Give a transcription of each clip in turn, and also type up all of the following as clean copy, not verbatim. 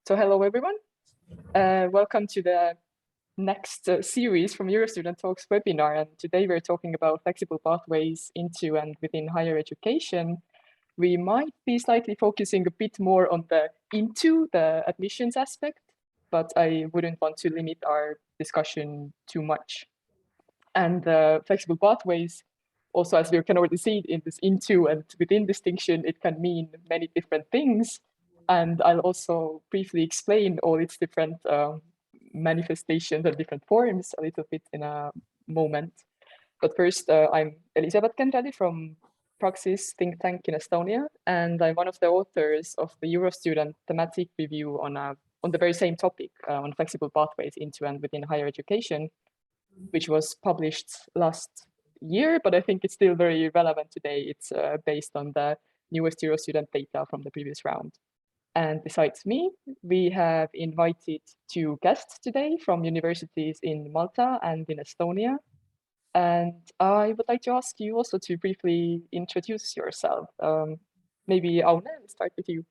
So hello, everyone. Welcome to the next series from EUROSTUDENT Talks webinar. And today we're talking about flexible pathways into and within higher education. We might be slightly focusing a bit more on the into the admissions aspect, but I wouldn't want to limit our discussion too much. And flexible pathways, also, as we can already see in this into and within distinction, it can mean many different things. And I'll also briefly explain all its different manifestations and different forms a little bit in a moment. But first, I'm Elisabeth Kenradi from Praxis think tank in Estonia, and I'm one of the authors of the EuroStudent thematic review on the very same topic, on flexible pathways into and within higher education, which was published last year, but I think it's still very relevant today. It's based on the newest EuroStudent data from the previous round. And besides me, we have invited two guests today from universities in Malta and in Estonia. And I would like to ask you also to briefly introduce yourself. Maybe Aune, we'll start with you.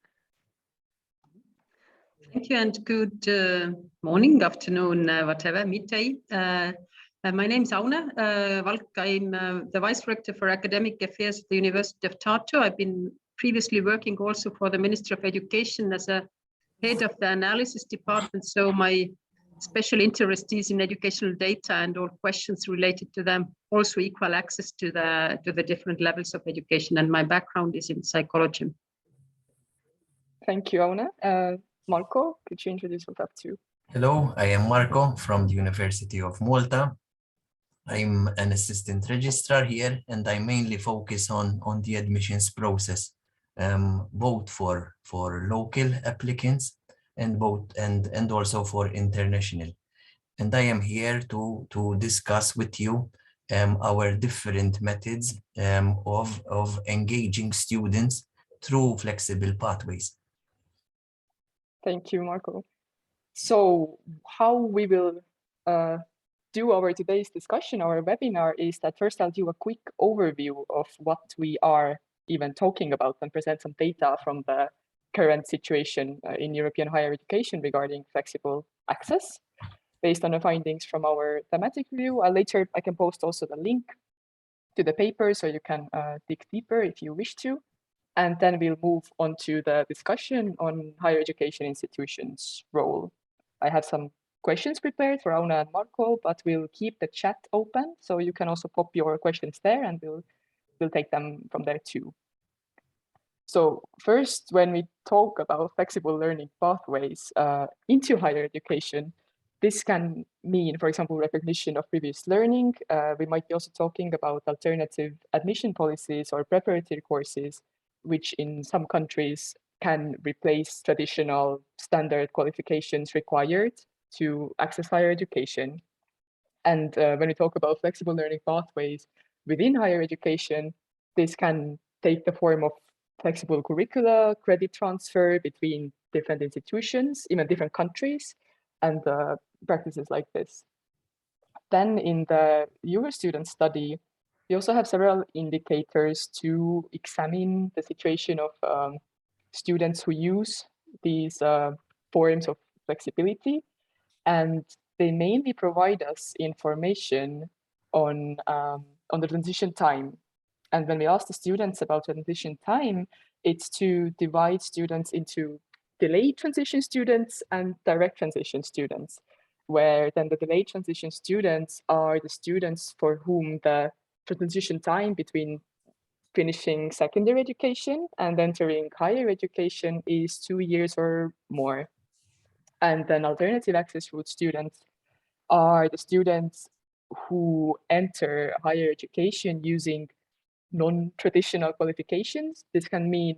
Thank you and good morning, afternoon, whatever, midday. My name is Aune Valk. I'm the Vice Rector for Academic Affairs at the University of Tartu. I've been previously working also for the Ministry of Education as a head of the analysis department. So my special interest is in educational data and all questions related to them, also equal access to the different levels of education. And my background is in psychology. Thank you, Aune. Marco, could you introduce yourself too? Hello, I am Marco from the University of Malta. I'm an assistant registrar here, and I mainly focus on the admissions process, both for local applicants and also for international. And I am here to discuss with you our different methods of engaging students through flexible pathways. Thank you, Marco. So how we will do our today's discussion, our webinar, is that first I'll do a quick overview of what we are even talking about and present some data from the current situation in European higher education regarding flexible access based on the findings from our thematic review. Later I can post also the link to the paper so you can dig deeper if you wish to. And then we'll move on to the discussion on higher education institutions' role. I have some questions prepared for Aune and Marco, but we'll keep the chat open, so you can also pop your questions there and we'll take them from there too. So first, when we talk about flexible learning pathways into higher education, this can mean, for example, recognition of previous learning. We might be also talking about alternative admission policies or preparatory courses, which in some countries can replace traditional standard qualifications required to access higher education. And when we talk about flexible learning pathways within higher education, this can take the form of flexible curricula, credit transfer between different institutions, even different countries, and practices like this. Then in the EuroStudent study, we also have several indicators to examine the situation of students who use these forms of flexibility. And they mainly provide us information on the transition time. And when we ask the students about transition time, it's to divide students into delayed transition students and direct transition students, where then the delayed transition students are the students for whom the transition time between finishing secondary education and entering higher education is 2 years or more. And then alternative access route students are the students who enter higher education using non-traditional qualifications. This can mean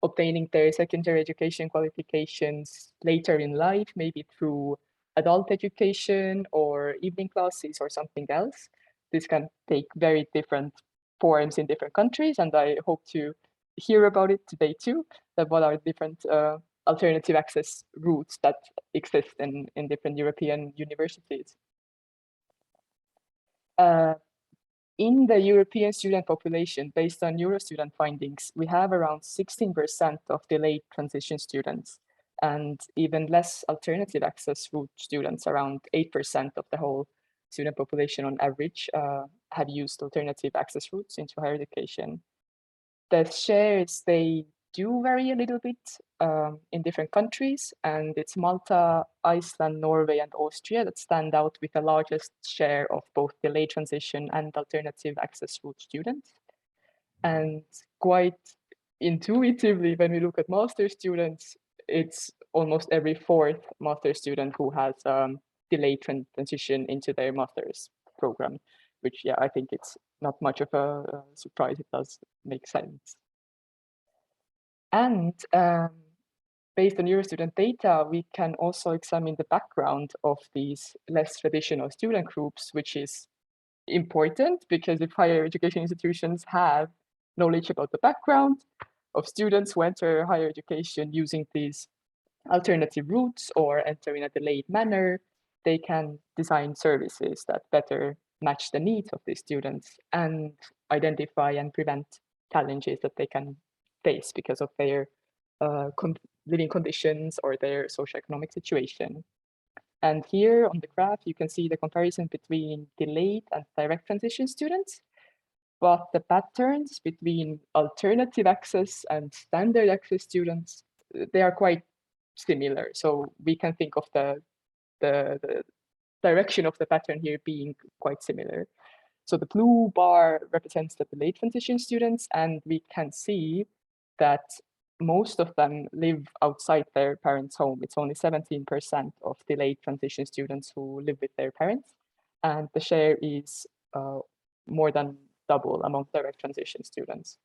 obtaining their secondary education qualifications later in life, maybe through adult education or evening classes or something else. This can take very different forms in different countries, and I hope to hear about it today too, that what are different alternative access routes that exist in different European universities. in the European student population, based on EUROSTUDENT findings, we have around 16% of delayed transition students and even less alternative access route students, around 8% of the whole student population on average have used alternative access routes into higher education. The shares, they do vary a little bit in different countries, and it's Malta, Iceland, Norway, and Austria that stand out with the largest share of both delayed transition and alternative access route students. And quite intuitively, when we look at master students, it's almost every fourth master student who has delayed transition into their master's program, which, yeah, I think it's not much of a surprise. It does make sense. And based on EUROSTUDENT data, we can also examine the background of these less traditional student groups, which is important because if higher education institutions have knowledge about the background of students who enter higher education using these alternative routes or enter in a delayed manner, they can design services that better match the needs of these students and identify and prevent challenges that they can face because of their living conditions or their socioeconomic situation. And here on the graph, you can see the comparison between delayed and direct transition students, but the patterns between alternative access and standard access students, they are quite similar. So we can think of the direction of the pattern here being quite similar. So the blue bar represents the delayed transition students, and we can see that most of them live outside their parents' home. It's only 17% of delayed transition students who live with their parents, and the share is more than double among direct transition students.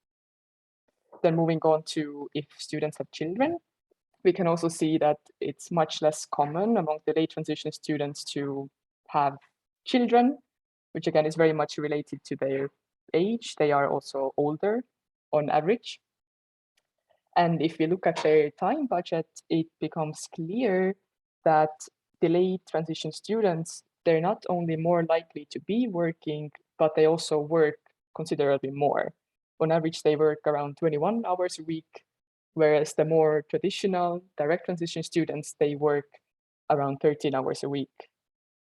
Then moving on to if students have children, we can also see that it's much less common among delayed transition students to have children, which again is very much related to their age. They are also older on average. And if we look at their time budget, it becomes clear that delayed transition students, they're not only more likely to be working, but they also work considerably more. On average, they work around 21 hours a week, whereas the more traditional direct transition students, they work around 13 hours a week.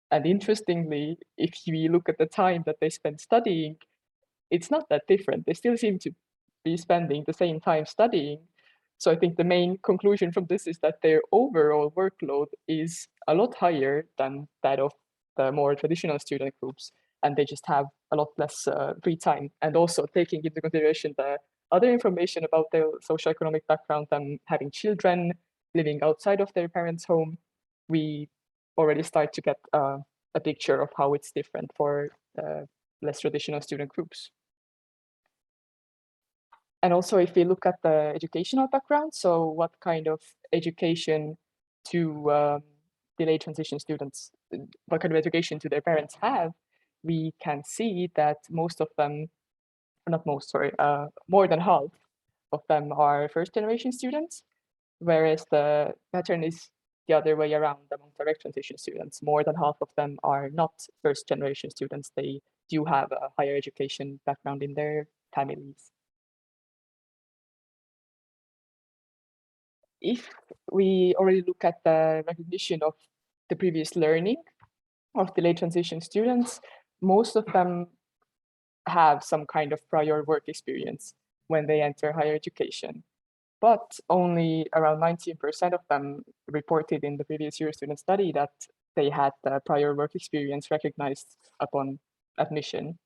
And interestingly, if we look at the time that they spend studying, it's not that different. They still seem to be spending the same time studying. So I think the main conclusion from this is that their overall workload is a lot higher than that of the more traditional student groups, and they just have a lot less free time. And also taking into consideration the other information about their socioeconomic background and having children living outside of their parents' home, we already start to get a picture of how it's different for less traditional student groups. And also, if we look at the educational background, so what kind of education to delayed transition students, what kind of education do their parents have, we can see that most of them, not most, sorry, more than half of them are first generation students, whereas the pattern is the other way around among direct transition students. More than half of them are not first generation students. They do have a higher education background in their families. If we already look at the recognition of the previous learning of delayed transition students, most of them have some kind of prior work experience when they enter higher education. But only around 19% of them reported in the previous EUROSTUDENT study that they had the prior work experience recognized upon admission.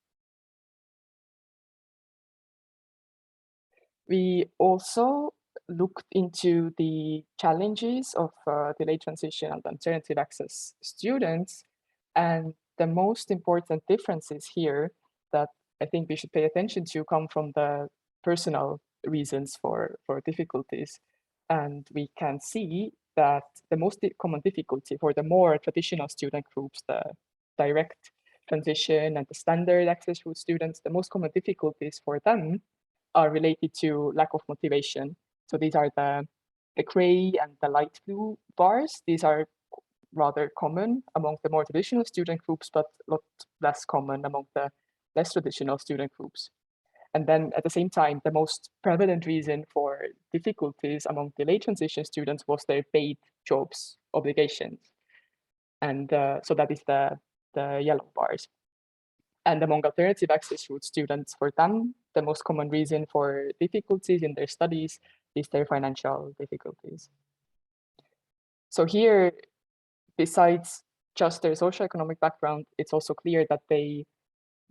We also looked into the challenges of delayed transition and alternative access students. And the most important differences here that I think we should pay attention to come from the personal reasons for difficulties. And we can see that the most common difficulty for the more traditional student groups, the direct transition and the standard access route students, the most common difficulties for them are related to lack of motivation. So these are the gray and the light blue bars. These are rather common among the more traditional student groups, but a lot less common among the less traditional student groups. And then at the same time, the most prevalent reason for difficulties among the late transition students was their paid jobs obligations. And so that is the yellow bars. And among alternative access route students, for them, the most common reason for difficulties in their studies is their financial difficulties. So here, besides just their socioeconomic background, it's also clear that they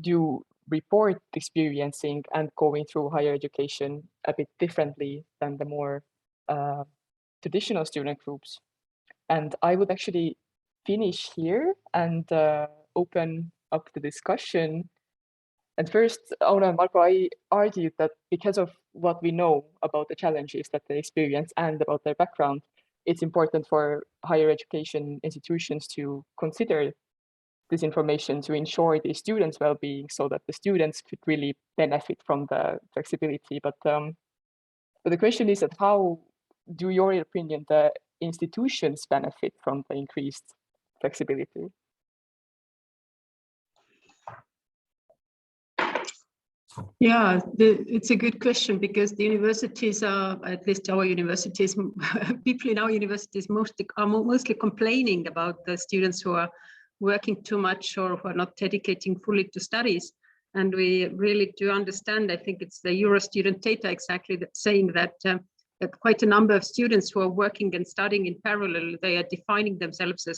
do report experiencing and going through higher education a bit differently than the more traditional student groups. And I would actually finish here and open up the discussion. And first, Auna and Marco, I argued that because of what we know about the challenges that they experience and about their background, it's important for higher education institutions to consider this information to ensure the students' well-being so that the students could really benefit from the flexibility. But the question is that how do your opinion the institutions benefit from the increased flexibility? Yeah, it's a good question, because the universities are, at least our universities, people in our universities are mostly complaining about the students who are working too much or who are not dedicating fully to studies. And we really do understand, I think it's the EUROSTUDENT data exactly that saying that, that quite a number of students who are working and studying in parallel, they are defining themselves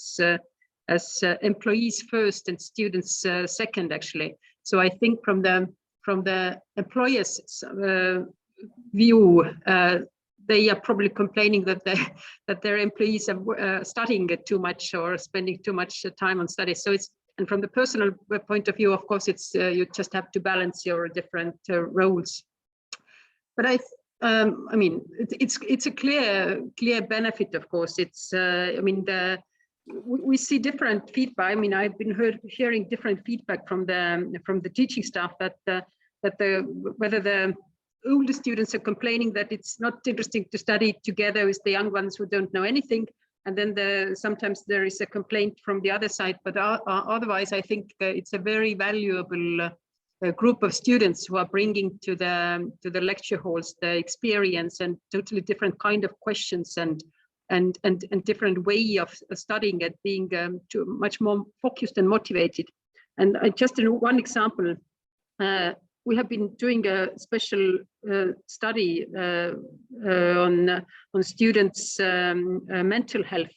as employees first and students second, actually. So I think from the employers' view, they are probably complaining that their employees are studying too much or spending too much time on studies. So and from the personal point of view, of course, it's you just have to balance your different roles. But I mean, it's a clear benefit. Of course, it's I mean we see different feedback. I mean, I've been hearing different feedback from the teaching staff that whether the older students are complaining that it's not interesting to study together with the young ones who don't know anything, and then sometimes there is a complaint from the other side. But otherwise, I think it's a very valuable group of students who are bringing to the lecture halls the experience and totally different kind of questions and different way of studying and being much more focused and motivated. And just one example, we have been doing a special study on students' mental health,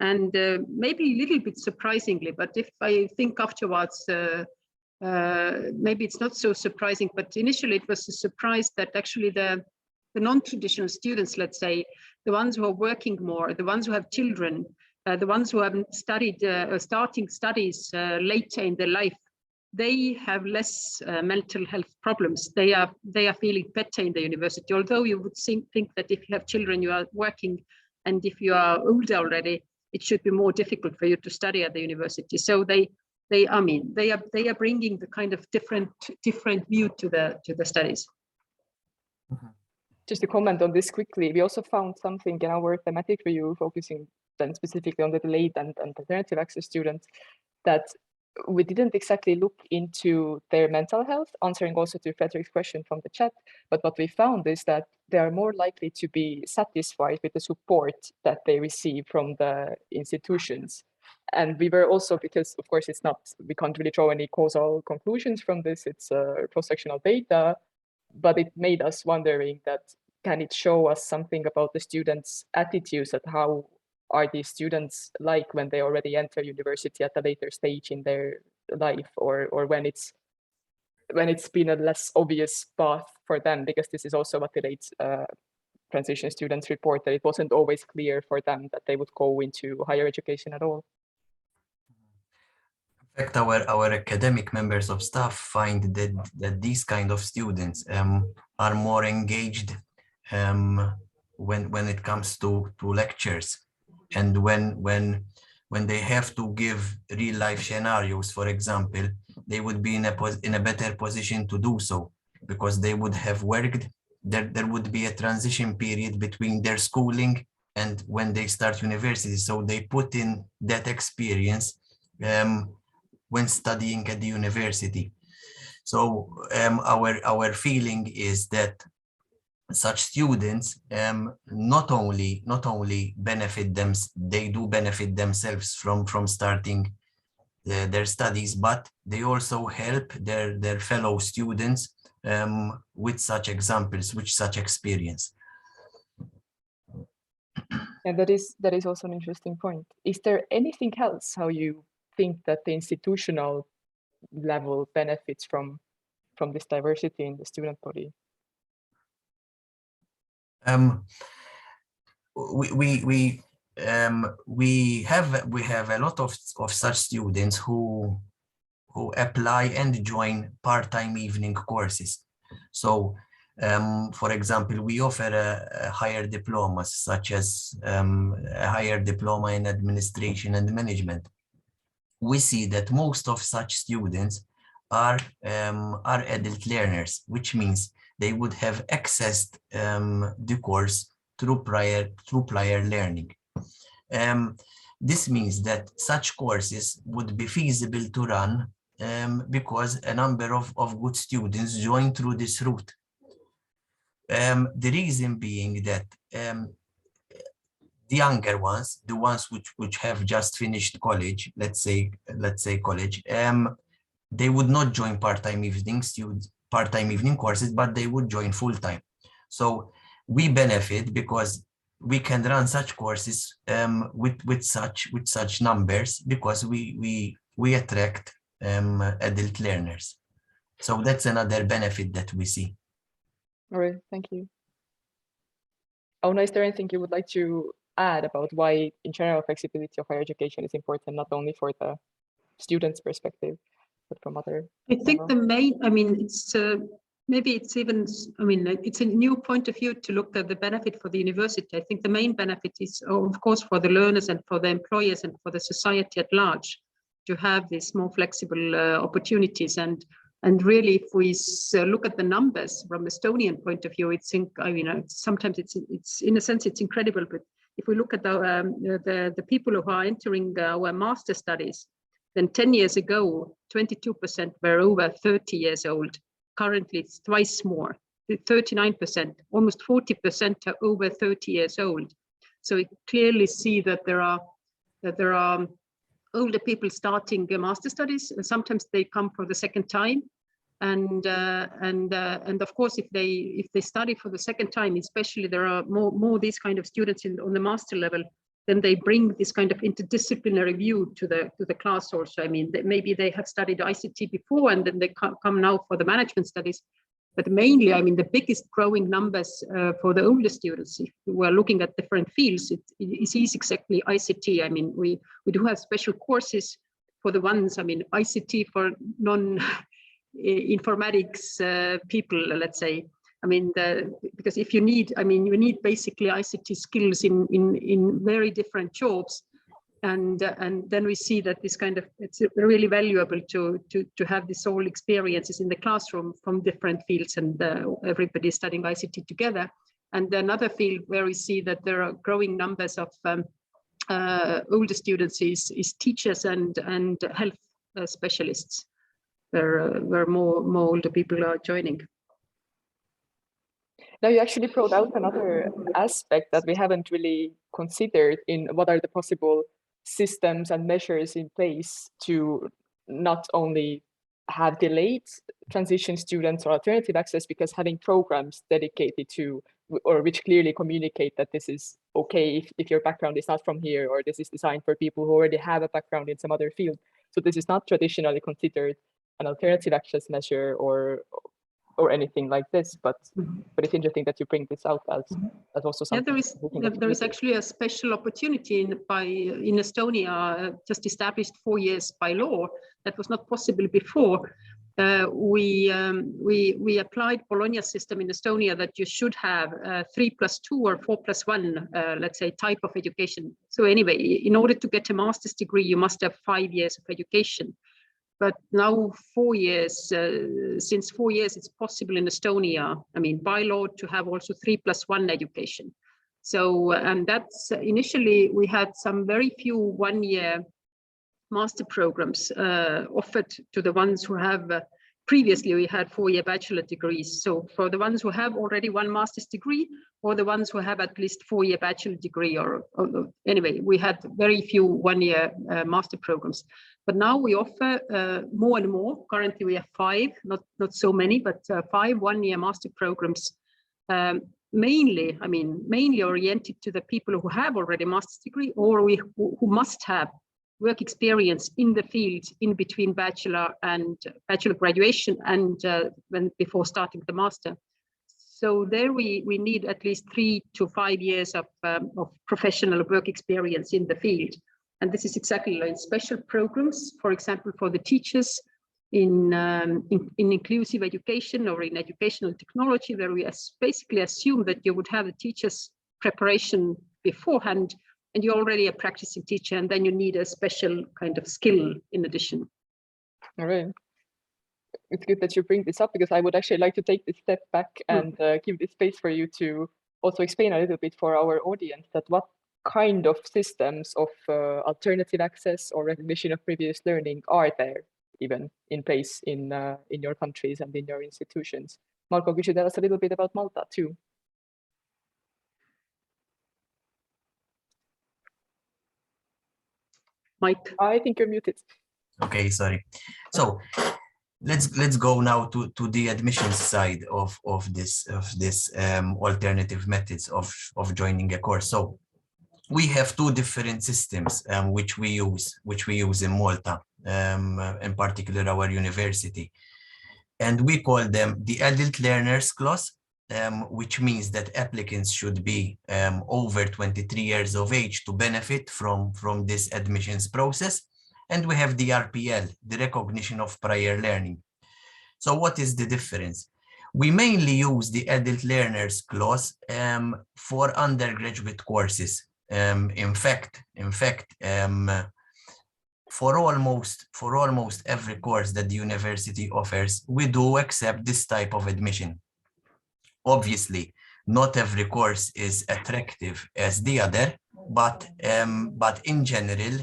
and maybe a little bit surprisingly, but if I think afterwards, maybe it's not so surprising, but initially it was a surprise that actually the non-traditional students, let's say, the ones who are working more, the ones who have children, the ones who haven't studied, starting studies later in their life, they have less mental health problems. They are feeling better in the university. Although you would think that if you have children, you are working, and if you are older already, it should be more difficult for you to study at the university. So they are bringing the kind of different view to the studies. Mm-hmm. Just to comment on this quickly, we also found something in our thematic review focusing then specifically on the delayed and alternative access students, that we didn't exactly look into their mental health, answering also to Frederick's question from the chat. But what we found is that they are more likely to be satisfied with the support that they receive from the institutions. And we were also, because of course we can't really draw any causal conclusions from this, it's cross-sectional data, but it made us wondering that, can it show us something about the students' attitudes, at how are these students like when they already enter university at a later stage in their life, or when it's been a less obvious path for them, because this is also what the late transition students report, that it wasn't always clear for them that they would go into higher education at all. In fact, our academic members of staff find that these kind of students are more engaged when it comes to lectures, and when they have to give real life scenarios, for example, they would be in a better position to do so, because they would have worked. There would be a transition period between their schooling and when they start university, so they put in that experience when studying at the university. So our feeling is that such students not only benefit them, they do benefit themselves from starting their studies, but they also help their fellow students with such examples, with such experience. And that is also an interesting point. Is there anything else how you think that the institutional level benefits from this diversity in the student body? We have a lot of such students who apply and join part-time evening courses. So for example, we offer a higher diplomas, such as a higher diploma in administration and management. We see that most of such students are adult learners, which means they would have accessed the course through prior learning. This means that such courses would be feasible to run because a number of good students join through this route. The reason being that the younger ones, the ones which have just finished college, let's say college, they would not join part-time evening courses, but they would join full-time. So we benefit because we can run such courses with such numbers, because we attract adult learners. So that's another benefit that we see. All right, thank you. Auna, is there anything you would like to add about why, in general, flexibility of higher education is important, not only for the students' perspective, but from other? I think the main, I mean, it's maybe it's even, I mean, it's a new point of view to look at the benefit for the university. I think the main benefit is, of course, for the learners and for the employers and for the society at large, to have these more flexible opportunities. And really, if we look at the numbers from Estonian point of view, it's, I mean, sometimes it's in a sense, it's incredible. But if we look at the people who are entering our master studies, then 10 years ago, 22% were over 30 years old. Currently, it's twice more, 39%, almost 40% are over 30 years old. So we clearly see that there are older people starting master studies, and sometimes they come for the second time. And of course, if they study for the second time, especially there are more these kind of students on the master level, then they bring this kind of interdisciplinary view to the class also. I mean, maybe they have studied ICT before and then they come now for the management studies. But mainly, I mean, the biggest growing numbers for the older students, if we are looking at different fields, it is exactly ICT. I mean, we do have special courses for the ones, I mean, ICT for non-informatics people, let's say. I mean, because if you need, I mean, you need basically ICT skills in very different jobs, and then we see that this kind of, it's really valuable to have this all experiences in the classroom from different fields, and everybody studying ICT together. And another field where we see that there are growing numbers of older students is teachers and health specialists, where more older people are joining. Now, you actually brought out another aspect that we haven't really considered in what are the possible systems and measures in place to not only have delayed transition students or alternative access, because having programs dedicated to, or which clearly communicate that this is okay if your background is not from here, or this is designed for people who already have a background in some other field. So this is not traditionally considered an alternative access measure or anything like this, but it's interesting that you bring this out as also something. Yeah, there is actually a special opportunity in Estonia, just established 4 years by law, that was not possible before. We applied Bologna system in Estonia that you should have 3+2 or 4+1, let's say, type of education. So anyway, in order to get a master's degree, you must have 5 years of education. But now 4 years, since 4 years, it's possible in Estonia, I mean, by law, to have also 3+1 education. So, and that's initially we had some very few 1-year master programs offered to the ones who have previously we had 4-year bachelor degrees. So for the ones who have already one master's degree, or the ones who have at least 4-year bachelor degree, or anyway, we had very few 1-year master programs. But now we offer more and more. Currently we have 5, not so many, but 5 1-year master programs, mainly oriented to the people who have already a master's degree, or who must have work experience in the field in between bachelor graduation and before starting the master. So there we need at least 3 to 5 years of professional work experience in the field. And this is exactly like special programs, for example, for the teachers in inclusive education or in educational technology, where we basically assume that you would have a teacher's preparation beforehand, and you're already a practicing teacher, and then you need a special kind of skill in addition. All right. It's good that you bring this up, because I would actually like to take this step back and give this space for you to also explain a little bit for our audience that what kind of systems of alternative access or recognition of previous learning are there even in place in your countries and in your institutions. Marko, could you tell us a little bit about Malta too? Mike, I think you're muted. Okay, sorry. So let's go now to the admissions side of this alternative methods of joining a course. So we have 2 different systems which we use in Malta, in particular our university, and we call them the adult learners class, which means that applicants should be over 23 years of age to benefit from this admissions process. And we have the RPL, the recognition of prior learning. So what is the difference? We mainly use the adult learners class for undergraduate courses. In fact, for almost every course that the university offers, we do accept this type of admission. Obviously, not every course is attractive as the other, but in general,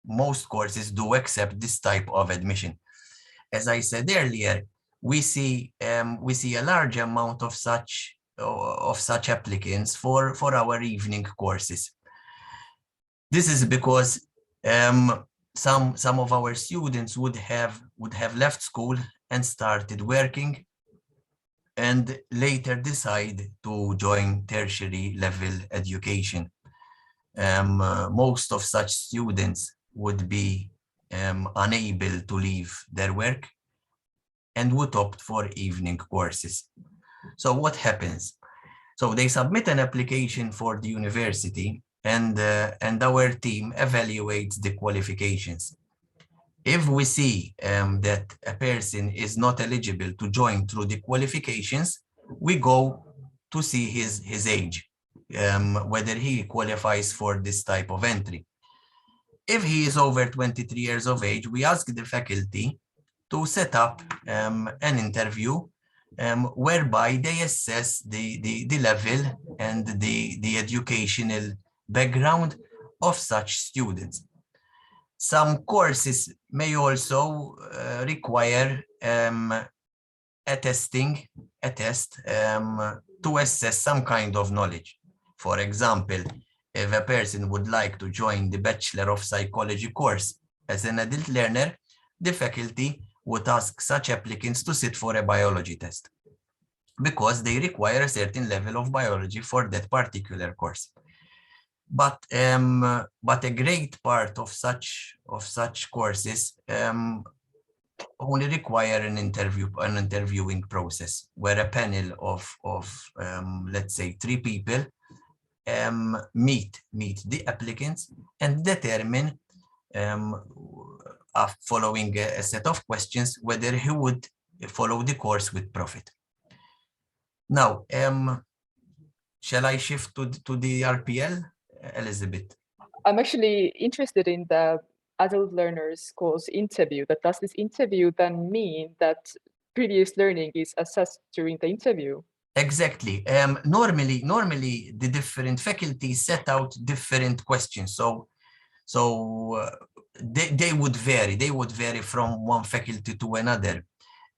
most courses do accept this type of admission. As I said earlier, we see a large amount of such applicants for our evening courses. This is because some of our students would have left school and started working, and later decide to join tertiary level education. Most of such students would be unable to leave their work and would opt for evening courses. So what happens? So they submit an application for the university, and our team evaluates the qualifications. If we see that a person is not eligible to join through the qualifications, we go to see his age, whether he qualifies for this type of entry. If he is over 23 years of age, we ask the faculty to set up an interview whereby they assess the level and the educational background of such students. Some courses may also require a test to assess some kind of knowledge. For example, if a person would like to join the Bachelor of Psychology course as an adult learner, the faculty would ask such applicants to sit for a biology test, because they require a certain level of biology for that particular course. But a great part of such courses only require an interviewing process, where a panel of let's say 3 people meet the applicants and determine, following a set of questions, whether he would follow the course with profit. Now, shall I shift to the RPL, Elizabeth? I'm actually interested in the adult learners course interview. But does this interview then mean that previous learning is assessed during the interview? Exactly. Normally the different faculties set out different questions. So they would vary. They would vary from one faculty to another.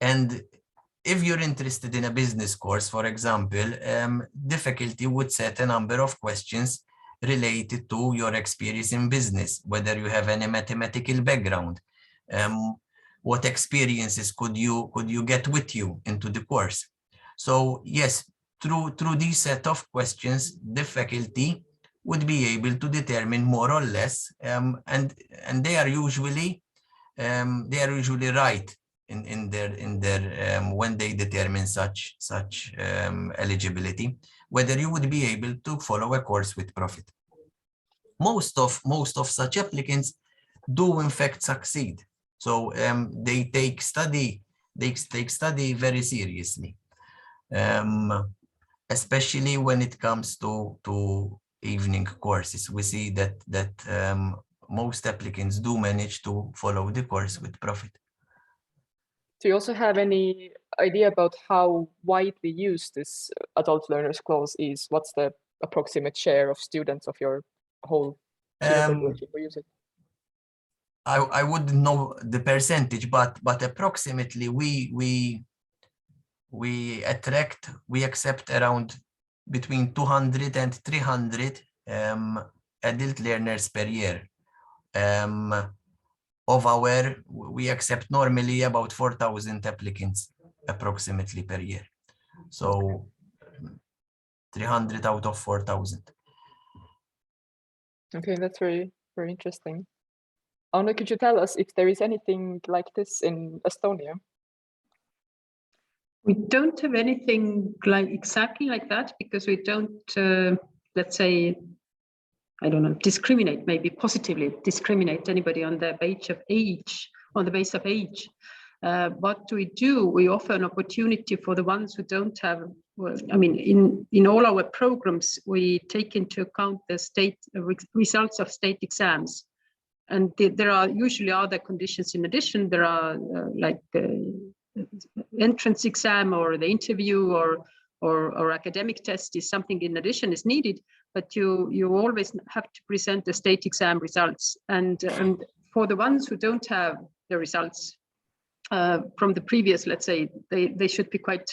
And if you're interested in a business course, for example, the faculty would set a number of questions related to your experience in business, whether you have any mathematical background, what experiences could you get with you into the course. So yes, through these set of questions, the faculty would be able to determine more or less, and they are usually right in their when they determine such eligibility, whether you would be able to follow a course with profit. Most of such applicants do in fact succeed. So they take study very seriously, especially when it comes to evening courses. We see that most applicants do manage to follow the course with profit. Do you also have any idea about how widely used this adult learners clause is? What's the approximate share of students of your whole university who use it? I wouldn't know the percentage, but approximately we accept around between 200 and 300 adult learners per year. We accept normally about 4,000 applicants approximately per year. So 300 out of 4,000. Okay, that's very, very interesting. Anna, could you tell us if there is anything like this in Estonia? We don't have anything exactly like that, because we don't, let's say, I don't know, discriminate, maybe positively discriminate anybody on the base of age. What do? We offer an opportunity for the ones who don't have, well, I mean, in all our programs, we take into account the state results of state exams. And there are usually other conditions in addition. There are like entrance exam or the interview or academic test is something in addition is needed, but you always have to present the state exam results. And for the ones who don't have the results from the previous, let's say, they should be quite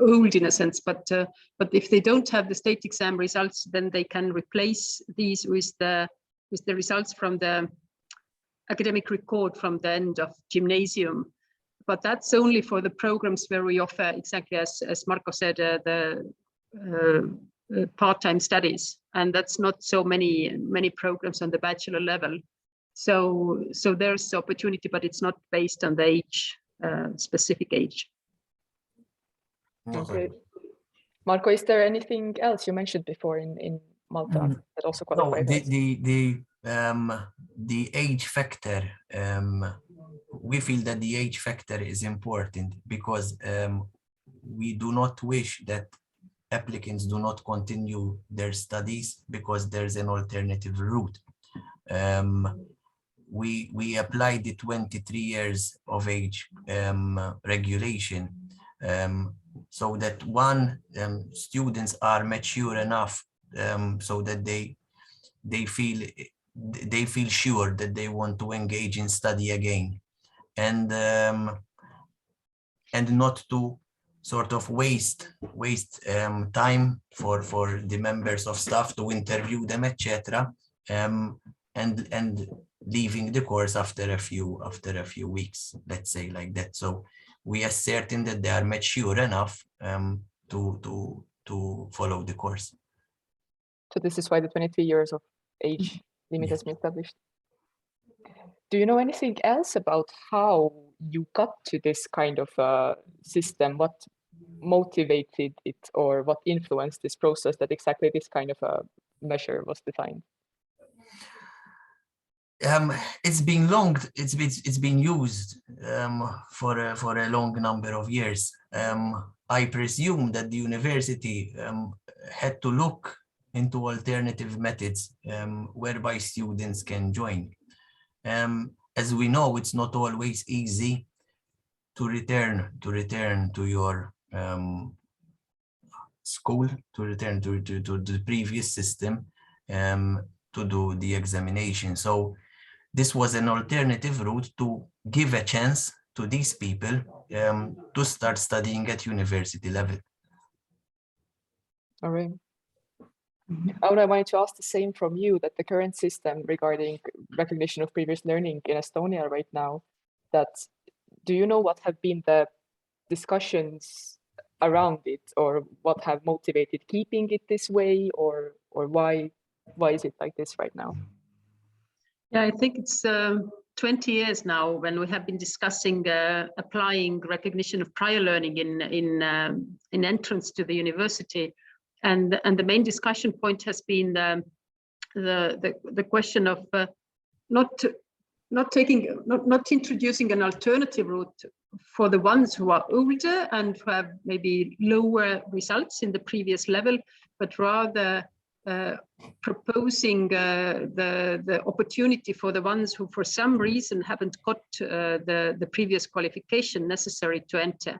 old in a sense, but if they don't have the state exam results, then they can replace these with the results from the academic record from the end of gymnasium. But that's only for the programs where we offer, exactly as Marko said, the part-time studies, and that's not so many programs on the bachelor level. So there's opportunity, but it's not based on the age, specific age. Okay. Marko, is there anything else you mentioned before in Malta that also qualifies? No, the age factor. We feel that the age factor is important because we do not wish that applicants do not continue their studies because there's an alternative route. We applied the 23 years of age regulation so that students are mature enough so that they feel sure that they want to engage in study again, and not to sort of waste time for the members of staff to interview them, etc., and leaving the course after a few weeks, let's say like that. So we are certain that they are mature enough to follow the course. So this is why the 23 years of age limit has been established. Do you know anything else about how you got to this kind of system? What motivated it, or what influenced this process that exactly this kind of a measure was defined? It's been used for a long number of years. I presume that the university had to look into alternative methods whereby students can join. As we know, it's not always easy to return to your school, to return to the previous system to do the examination. So this was an alternative route to give a chance to these people to start studying at university level. All right. Aura, I wanted to ask the same from you, that the current system regarding recognition of previous learning in Estonia right now, that do you know what have been the discussions around it, or what have motivated keeping it this way, or why is it like this right now? Yeah, I think it's 20 years now when we have been discussing applying recognition of prior learning in entrance to the university, and the main discussion point has been the question of not introducing an alternative route for the ones who are older and who have maybe lower results in the previous level, but rather proposing the opportunity for the ones who for some reason haven't got the previous qualification necessary to enter.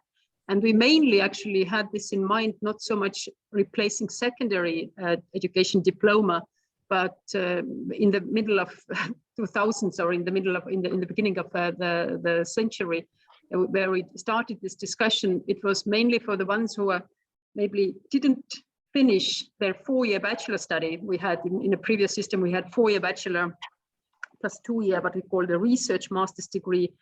And we mainly actually had this in mind, not so much replacing secondary education diploma, but in the middle of 2000s, or in the beginning of the century, where we started this discussion, it was mainly for the ones who maybe didn't finish their 4-year bachelor study. We had in a previous system, we had 4-year bachelor plus 2-year, what we call the research master's degree.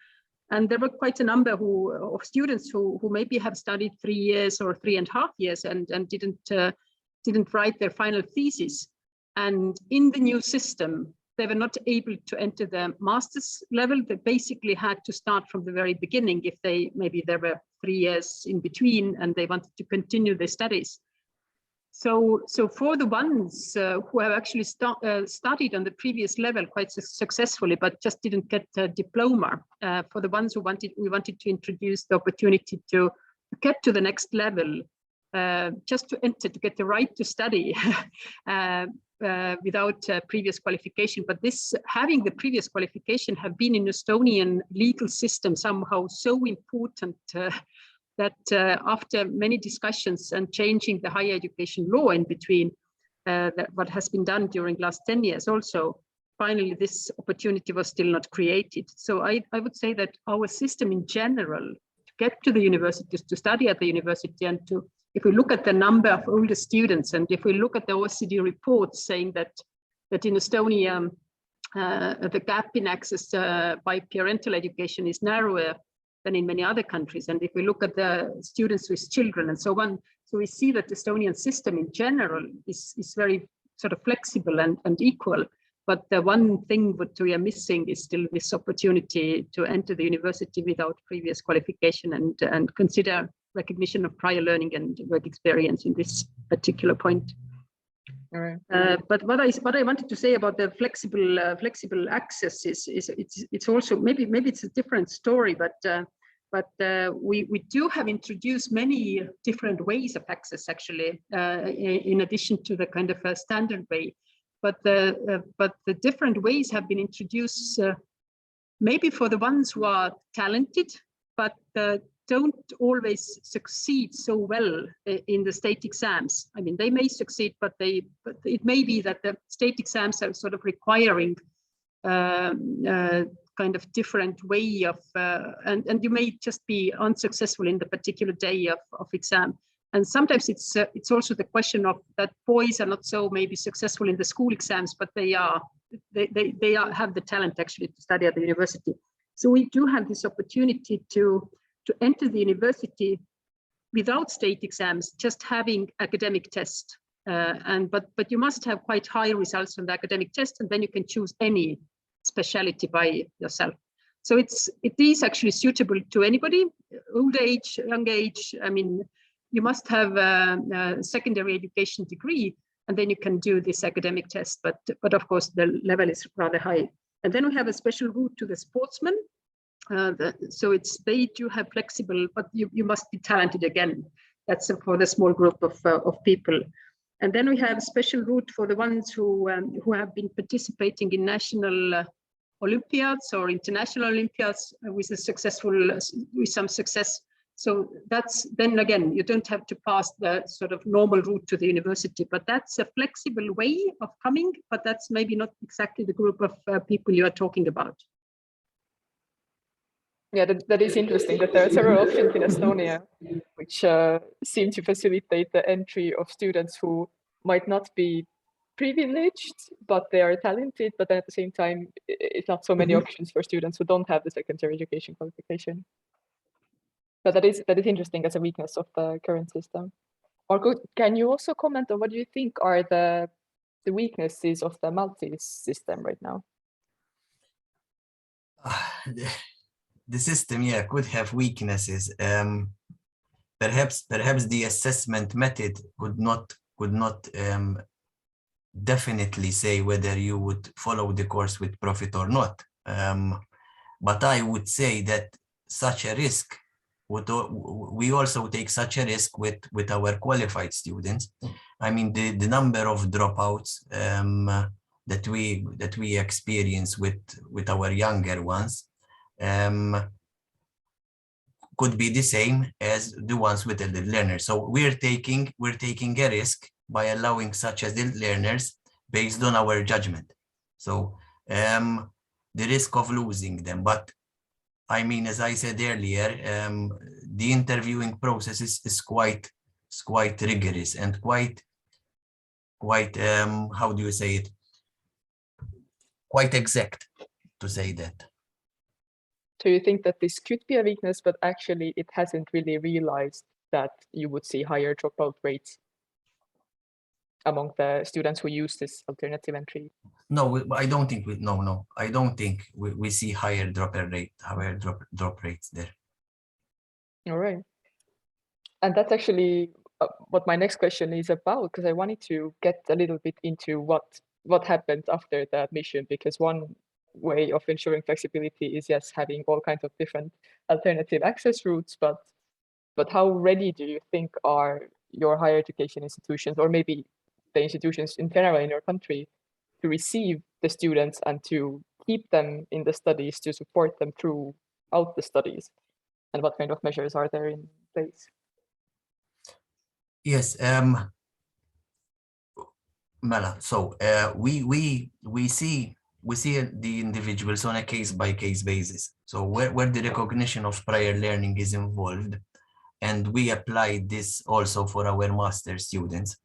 And there were quite a number of students who maybe have studied 3 years or 3.5 years and didn't write their final thesis. And in the new system, they were not able to enter the master's level. They basically had to start from the very beginning if maybe there were 3 years in between and they wanted to continue their studies. So for the ones who have actually studied on the previous level quite successfully, but just didn't get a diploma, for the ones we wanted to introduce the opportunity to get to the next level, just to enter, to get the right to study without previous qualification. But this, having the previous qualification, have been in Estonian legal system somehow so important that after many discussions and changing the higher education law in between, what has been done during last 10 years also, finally this opportunity was still not created. So I would say that our system in general, to get to the universities, to study at the university, and to, if we look at the number of older students, and if we look at the OECD reports saying that in Estonia, the gap in access by parental education is narrower than in many other countries. And if we look at the students with children and so on, so we see that the Estonian system in general is very sort of flexible and equal. But the one thing that we are missing is still this opportunity to enter the university without previous qualification and consider recognition of prior learning and work experience in this particular point. All right. But what I wanted to say about the flexible access is it's also maybe it's a different story, but we do have introduced many different ways of access actually, in addition to the kind of a standard way. But the different ways have been introduced maybe for the ones who are talented, but don't always succeed so well in the state exams. I mean, they may succeed, but it may be that the state exams are sort of requiring kind of different way of, and you may just be unsuccessful in the particular day of exam. And sometimes it's also the question of that boys are not so maybe successful in the school exams, but they have the talent actually to study at the university. So we do have this opportunity to enter the university without state exams, just having academic test. But you must have quite high results on the academic test, and then you can choose any specialty by yourself. So it is actually suitable to anybody, old age, young age. I mean, you must have a secondary education degree, and then you can do this academic test. But of course, the level is rather high. And then we have a special route to the sportsman. So they do have flexible, but you must be talented again. That's for the small group of people. And then we have a special route for the ones who have been participating in national Olympiads or international Olympiads with some success. So that's, then again, you don't have to pass the sort of normal route to the university, but that's a flexible way of coming, but that's maybe not exactly the group of people you are talking about. Yeah, that is interesting that there are several options in Estonia which seem to facilitate the entry of students who might not be privileged, but they are talented, but then at the same time, it's not so many options for students who don't have the secondary education qualification. But that is interesting as a weakness of the current system. Marco, can you also comment on what do you think are the weaknesses of the Maltese system right now? The system, yeah, could have weaknesses. Perhaps the assessment method could not definitely say whether you would follow the course with profit or not. But I would say that such a risk we also take such a risk with our qualified students. I mean, the number of dropouts that we experience with our younger ones could be the same as the ones with adult learners. So we're taking a risk by allowing such adult learners based on our judgment. So the risk of losing them. But I mean, as I said earlier, the interviewing process is quite rigorous and quite how do you say it? Quite exact, to say that. So you think that this could be a weakness, but actually it hasn't really realized that you would see higher dropout rates among the students who use this alternative entry? No, I don't think I don't think we see higher drop rates there. All right. And that's actually what my next question is about, because I wanted to get a little bit into what happened after the admission, because one way of ensuring flexibility is, yes, having all kinds of different alternative access routes, but how ready do you think are your higher education institutions, or maybe the institutions in general in your country, to receive the students and to keep them in the studies, to support them throughout the studies? And what kind of measures are there in place? Yes, Mela. So we see the individuals on a case-by-case basis. So where the recognition of prior learning is involved, and we apply this also for our master students,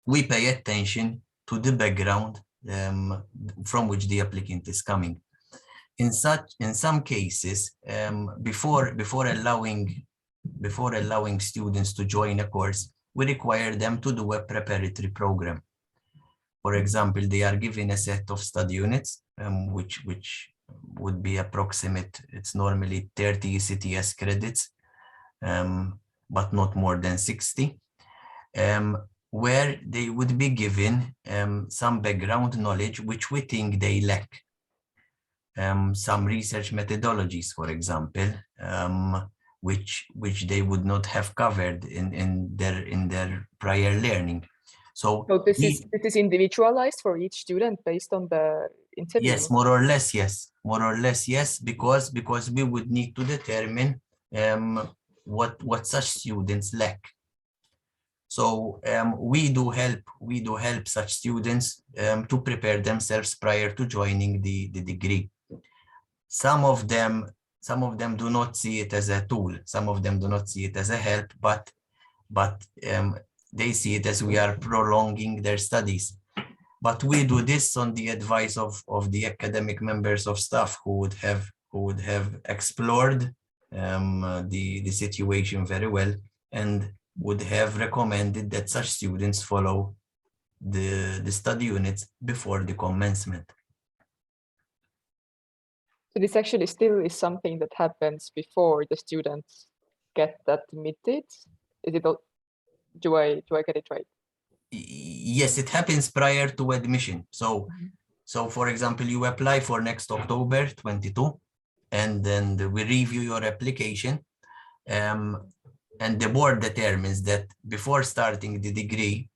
we pay attention to the background from which the applicant is coming. In some cases, before allowing students to join a course, we require them to do a preparatory program. For example, they are given a set of study units, which would be approximate. It's normally 30 ECTS credits, but not more than 60, where they would be given some background knowledge which we think they lack. Some research methodologies, for example, which they would not have covered in their prior learning. So this is individualized for each student based on the interview? Yes, more or less, yes, because we would need to determine what such students lack. So we do help such students to prepare themselves prior to joining the degree. Some of them do not see it as a tool. Some of them do not see it as a help, but they see it as we are prolonging their studies. But we do this on the advice of the academic members of staff who would have explored the situation very well and would have recommended that such students follow the study units before the commencement. So this actually still is something that happens before the students get admitted? Is it? Do I get it right? Yes, it happens prior to admission. So for example, you apply for next October 22, and then we review your application, and the board determines that before starting the degree,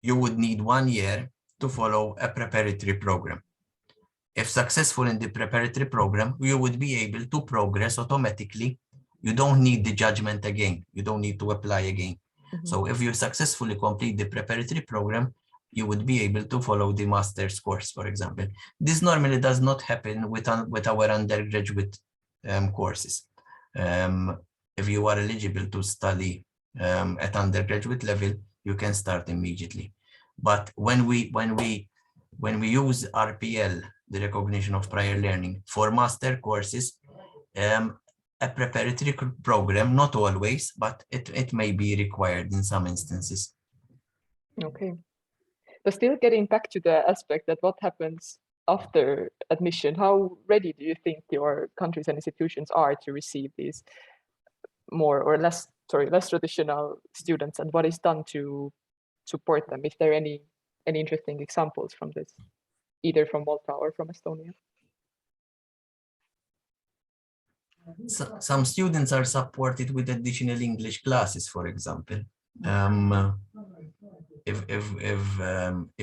you would need 1 year to follow a preparatory program. If successful in the preparatory program, you would be able to progress automatically. You don't need the judgment again. You don't need to apply again. So if you successfully complete the preparatory program, you would be able to follow the master's course, for example. This normally does not happen with our undergraduate courses. If you are eligible to study at undergraduate level, you can start immediately. But when we use RPL, the recognition of prior learning, for master courses, a preparatory program, not always, but it may be required in some instances. Okay. But still getting back to the aspect that what happens after admission, how ready do you think your countries and institutions are to receive these more or less traditional students, and what is done to support them? Is there any interesting examples from this, either from Malta or from Estonia? So, some students are supported with additional English classes, for example. If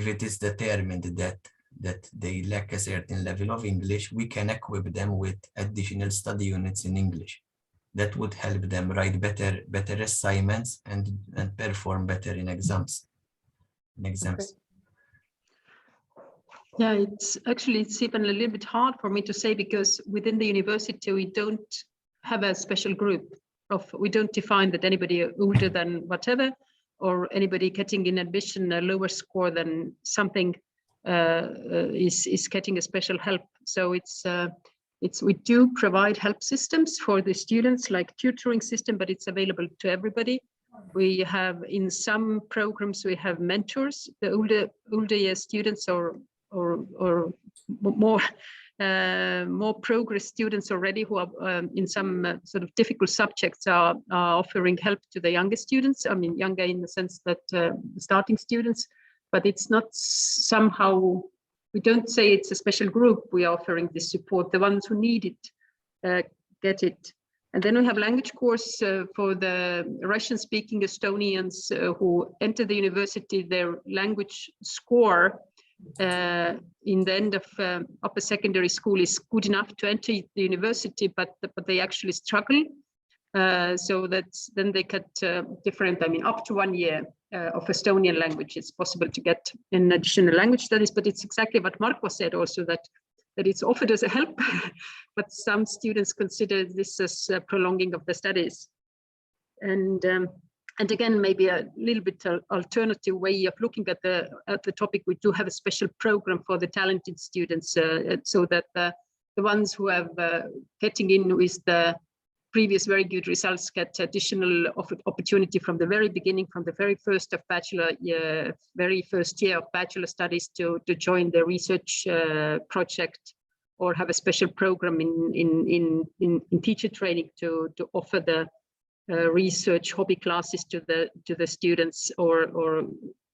it is determined that they lack a certain level of English, we can equip them with additional study units in English. That would help them write better assignments and perform better in exams. Okay. Yeah, it's even a little bit hard for me to say, because within the university we don't have a special group we don't define that anybody older than whatever, or anybody getting in admission a lower score than something is getting a special help. So we do provide help systems for the students, like tutoring system, but it's available to everybody. We have, in some programs, we have mentors, the older year students or more progress students already, who are in some sort of difficult subjects, are offering help to the younger students. I mean, younger in the sense that starting students, but it's not somehow, we don't say it's a special group we are offering this support. The ones who need it get it. And then we have language course for the Russian-speaking Estonians who enter the university. Their language score in the end of upper secondary school is good enough to enter the university, but they actually struggle. So that's, then they get different, I mean, up to 1 year of Estonian language. It's possible to get an additional language studies, but it's exactly what Marko said also, that it's offered as a help, but some students consider this as a prolonging of the studies. And again, maybe a little bit alternative way of looking at the topic, we do have a special program for the talented students, so that the ones who have getting in with the previous very good results get additional opportunity from the very beginning, from the very first of very first year of bachelor studies to join the research project, or have a special program in teacher training to offer the research hobby classes to the students, or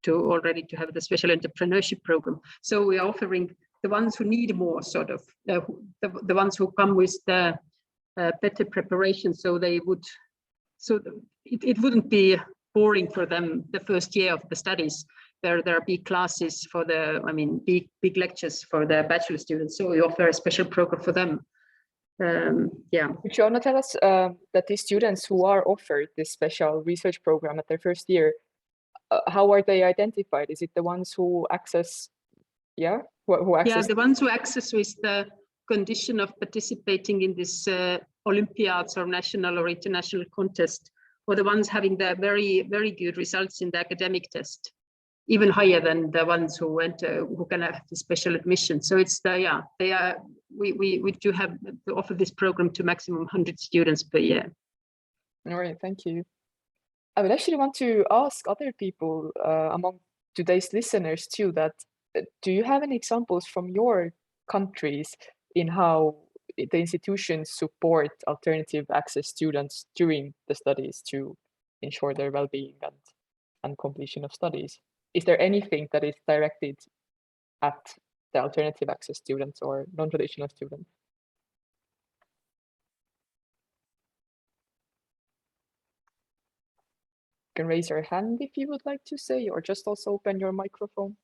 to already to have the special entrepreneurship program. So we are offering the ones who need more, sort of the ones who come with the better preparation, so they would, so it wouldn't be boring for them the first year of the studies. There are big classes for the, I mean, big lectures for the bachelor students. So we offer a special program for them. Yeah. Could you, Anna, tell us that these students who are offered this special research program at their first year, how are they identified? Is it the ones who access, who access? Yeah, the ones who access with the condition of participating in this Olympiads or national or international contest, or the ones having the very, very good results in the academic test, even higher than the ones who went who can have the special admission. So it's the, we do have to offer this program to maximum 100 students per year. All right, thank you. I would actually want to ask other people among today's listeners too, that do you have any examples from your countries in how the institutions support alternative access students during the studies to ensure their well-being and completion of studies? Is there anything that is directed at the alternative access students or non-traditional students? You can raise your hand if you would like to say, or just also open your microphone.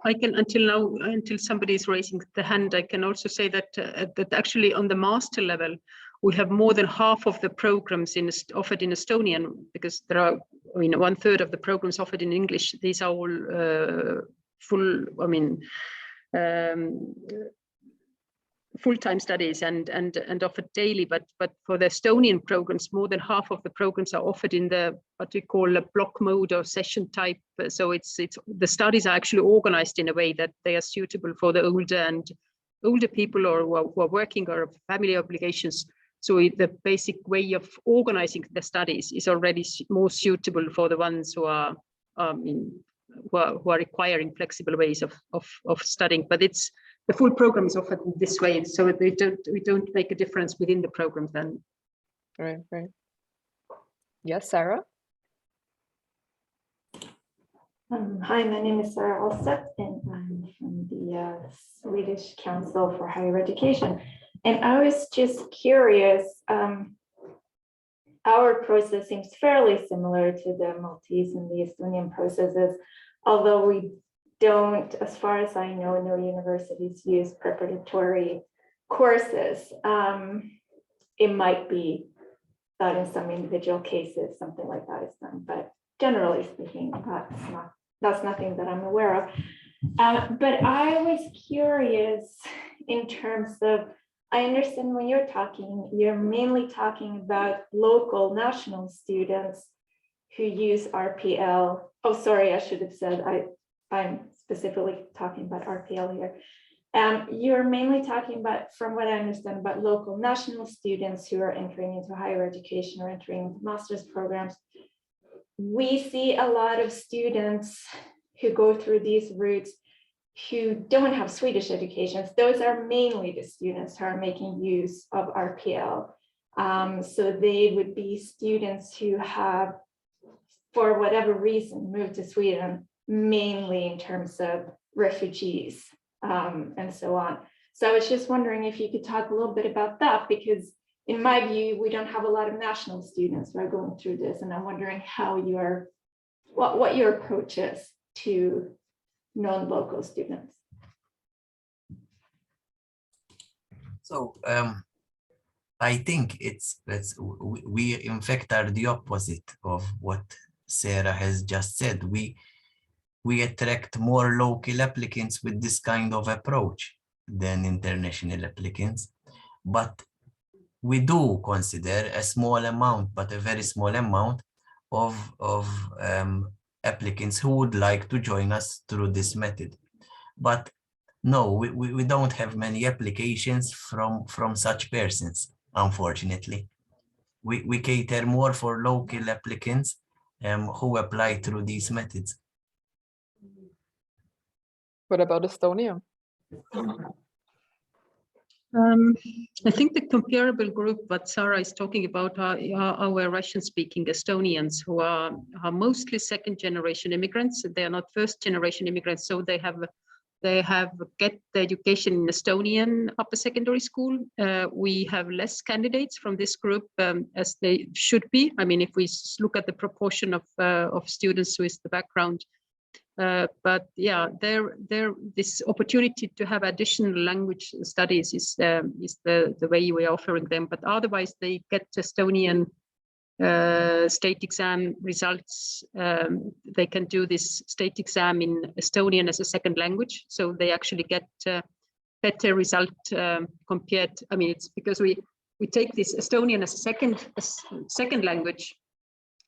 I can, until somebody is raising the hand, I can also say that that actually on the master level, we have more than half of the programs offered in Estonian, because there are, I mean, 1/3 of the programs offered in English. These are all full, I mean, full-time studies and offered daily, but for the Estonian programs, more than half of the programs are offered in the what we call a block mode or session type. So it's the studies are actually organized in a way that they are suitable for the older people or who are working or have family obligations. So the basic way of organizing the studies is already more suitable for the ones who are who are requiring flexible ways of studying. But the full program is offered in this way, so we don't make a difference within the program then. Right. Yes, Sarah. Hi, my name is Sarah Alstedt, and I'm from the Swedish Council for Higher Education. And I was just curious, our process seems fairly similar to the Maltese and the Estonian processes, although we don't, as far as I know, no universities use preparatory courses. It might be that in some individual cases, something like that is done, but generally speaking, that's nothing that I'm aware of. But I was curious in terms of, I understand when you're mainly talking about local national students who use RPL. Oh, sorry, I should have said I'm specifically talking about RPL here. You're mainly talking about, from what I understand, about local national students who are entering into higher education or entering into master's programs. We see a lot of students who go through these routes who don't have Swedish educations. Those are mainly the students who are making use of RPL. So they would be students who have, for whatever reason, moved to Sweden, mainly in terms of refugees and so on. So I was just wondering if you could talk a little bit about that, because in my view, we don't have a lot of national students who are going through this, and I'm wondering how what your approach is to non-local students. So I think we in fact are the opposite of what Sarah has just said. We attract more local applicants with this kind of approach than international applicants, but we do consider a small amount, but a very small amount of applicants who would like to join us through this method. But no, we don't have many applications from such persons, unfortunately. We cater more for local applicants who apply through these methods. What about Estonia? I think the comparable group what Sarah is talking about are our Russian-speaking Estonians who are mostly second-generation immigrants. They are not first-generation immigrants, so they get the education in Estonian upper secondary school. We have less candidates from this group as they should be. I mean, if we look at the proportion of students with the background. But yeah, this opportunity to have additional language studies is the way we are offering them. But otherwise, they get Estonian state exam results. They can do this state exam in Estonian as a second language, so they actually get better result compared. I mean, it's because we take this Estonian as a second language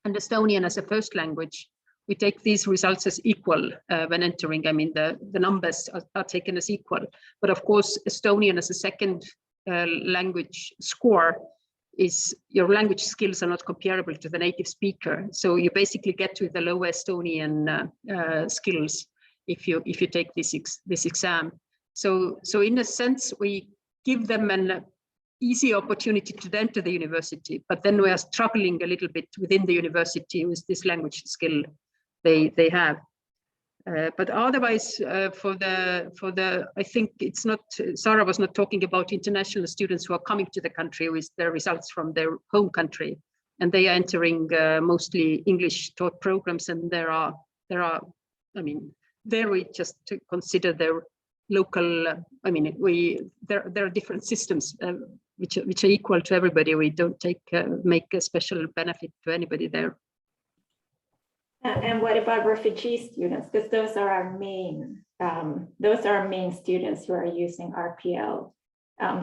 and Estonian as a first language. We take these results as equal when entering. I mean, the numbers are taken as equal. But of course, Estonian as a second language score is your language skills are not comparable to the native speaker. So you basically get to the lower Estonian skills if you take this exam. So in a sense, we give them an easy opportunity to enter the university, but then we are struggling a little bit within the university with this language skill they have. But otherwise, for the I think it's not, Sarah was not talking about international students who are coming to the country with their results from their home country, and they are entering mostly English taught programs, and there are I mean, there we just consider their local. I mean, there are different systems which are equal to everybody. We don't make a special benefit to anybody there. And what about refugee students? Because those are our main students who are using RPL.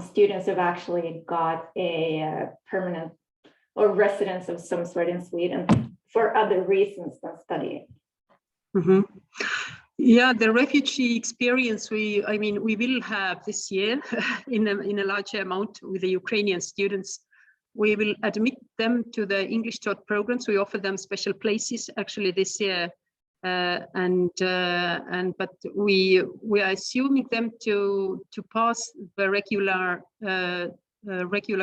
Students who've actually got a permanent or residence of some sort in Sweden for other reasons than studying. Mm-hmm. Yeah, the refugee experience we will have this year in a larger amount with the Ukrainian students. We will admit them to the English taught programs. We offer them special places actually this year, but we are assuming them to pass the regular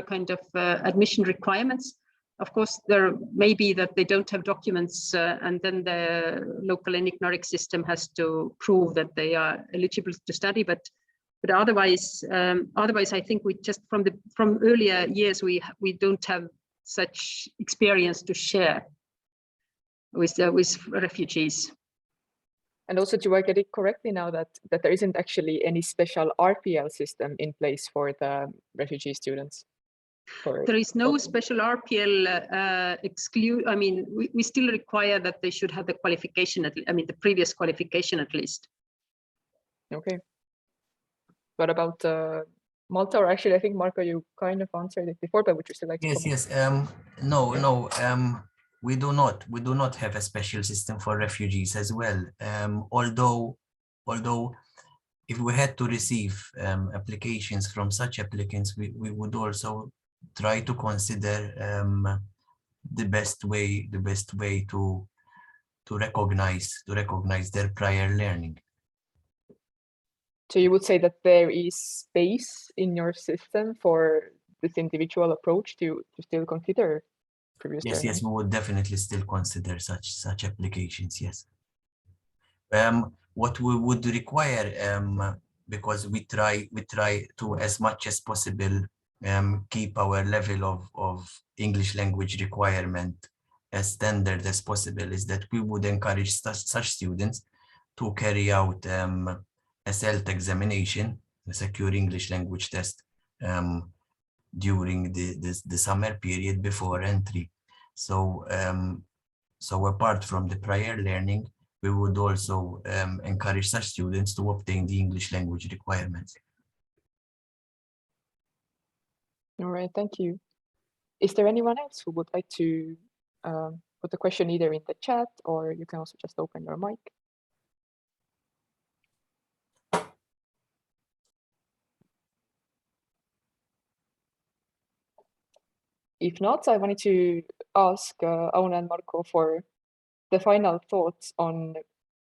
kind of admission requirements. Of course, there may be that they don't have documents, and then the local ENIC/NARIC system has to prove that they are eligible to study. But otherwise, I think we just from earlier years we don't have such experience to share with refugees. And also, do I get it correctly now that there isn't actually any special RPL system in place for the refugee students? There is no special RPL we still require that they should have the qualification, the previous qualification at least. Okay. What about Malta? Or actually, I think, Marco, you kind of answered it before, but would you still like to comment? Yes. No. We do not have a special system for refugees as well. Although if we had to receive applications from such applicants, we would also try to consider the best way to recognize their prior learning. So you would say that there is space in your system for this individual approach to still consider previous learning? Yes, we would definitely still consider such applications. Yes. What we would require, because we try to, as much as possible, keep our level of English language requirement as standard as possible, is that we would encourage such students to carry out a SELT examination, a secure English language test, during the summer period before entry. So apart from the prior learning, we would also encourage such students to obtain the English language requirements. All right, thank you. Is there anyone else who would like to put the question either in the chat, or you can also just open your mic? If not, I wanted to ask Auna and Marco for the final thoughts on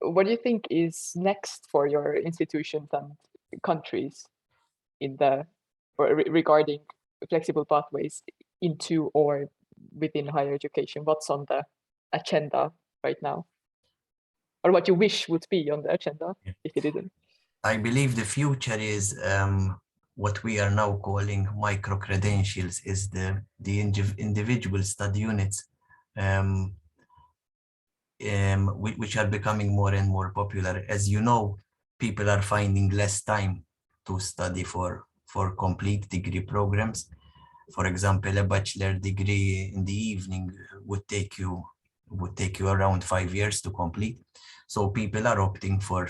what do you think is next for your institutions and countries regarding flexible pathways into or within higher education? What's on the agenda right now? Or what you wish would be on the agenda if it isn't? I believe the future is what we are now calling micro-credentials, is the individual study units, which are becoming more and more popular. As you know, people are finding less time to study for complete degree programs. For example, a bachelor degree in the evening would take you around 5 years to complete. So people are opting for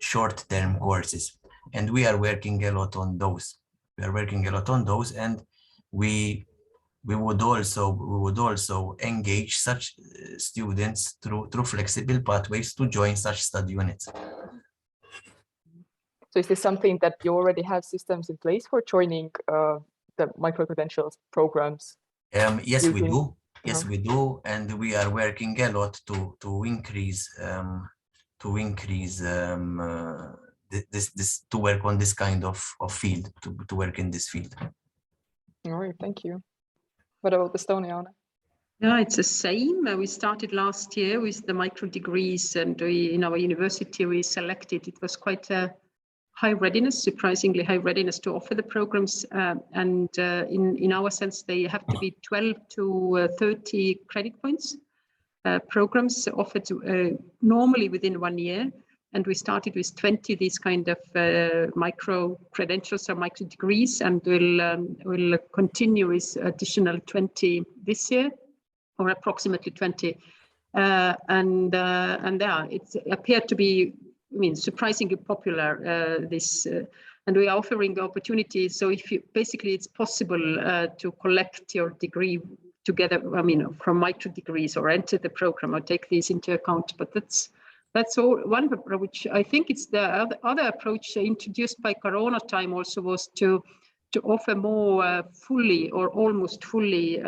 short-term courses, and we are working a lot on those. And we would also engage such students through flexible pathways to join such study units. So is this something that you already have systems in place for joining the micro-credentials programs? Yes, we do. Yes, we do, and we are working a lot to increase to work on this kind of field, to work in this field. All right, thank you. What about Estonia? Yeah, it's the same. We started last year with the micro degrees, and in our university we selected. It was quite a high readiness, surprisingly high readiness to offer the programs. And in our sense, they have to be 12 to 30 credit points. Programs offered normally within 1 year. And we started with 20 these kind of micro credentials or micro degrees, and we'll continue with additional 20 this year, or approximately 20 And yeah, it appeared to be, I mean, surprisingly popular, and we are offering the opportunity. So if you, basically it's possible to collect your degree together, I mean, from micro degrees or enter the program or take these into account. But that's all one approach. I think it's the other approach introduced by Corona time also was to offer more fully or almost fully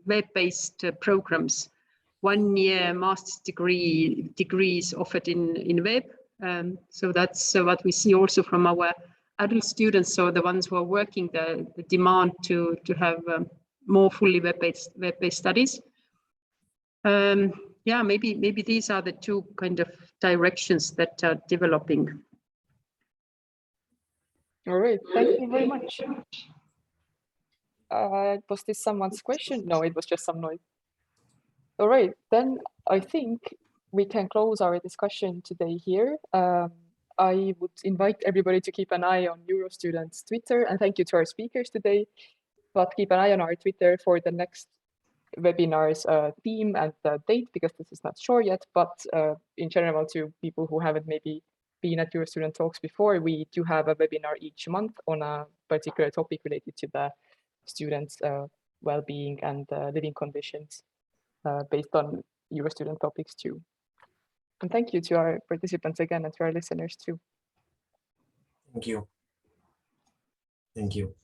web-based programs. 1 year master's degrees offered in web. So that's what we see also from our adult students. So the ones who are working, the demand to have more fully web-based studies. Yeah, maybe these are the two kind of directions that are developing. All right, thank you very much. Was this someone's question? No, it was just some noise. All right, then I think we can close our discussion today here. I would invite everybody to keep an eye on EUROSTUDENT's Twitter, and thank you to our speakers today. But keep an eye on our Twitter for the next webinar's theme and the date, because this is not sure yet. But in general, to people who haven't maybe been at EUROSTUDENT Talks before, we do have a webinar each month on a particular topic related to the students' well-being and living conditions based on EUROSTUDENT topics too. And thank you to our participants again and to our listeners too. Thank you. Thank you.